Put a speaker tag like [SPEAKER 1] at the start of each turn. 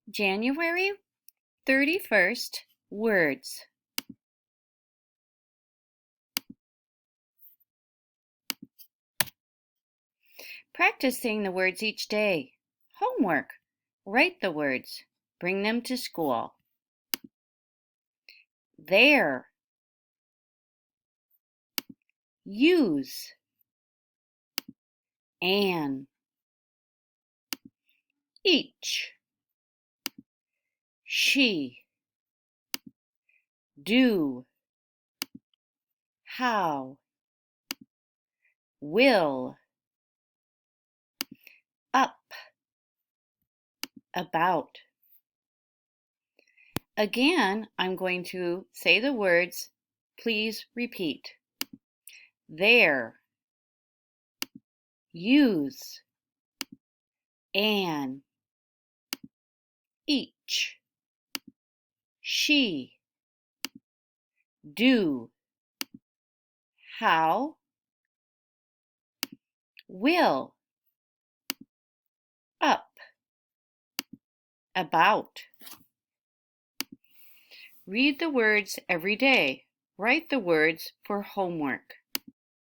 [SPEAKER 1] January 31st, words. Practice saying the words each day. Homework. Write the words. Bring them to school. There. Use. An. Each. She. Do. How. Will. Up. About. Again, I'm going to say the words. Please repeat. There. Use. An. Each. She. Do. How. Will. Up. About. Read the words every day. Write the words for homework.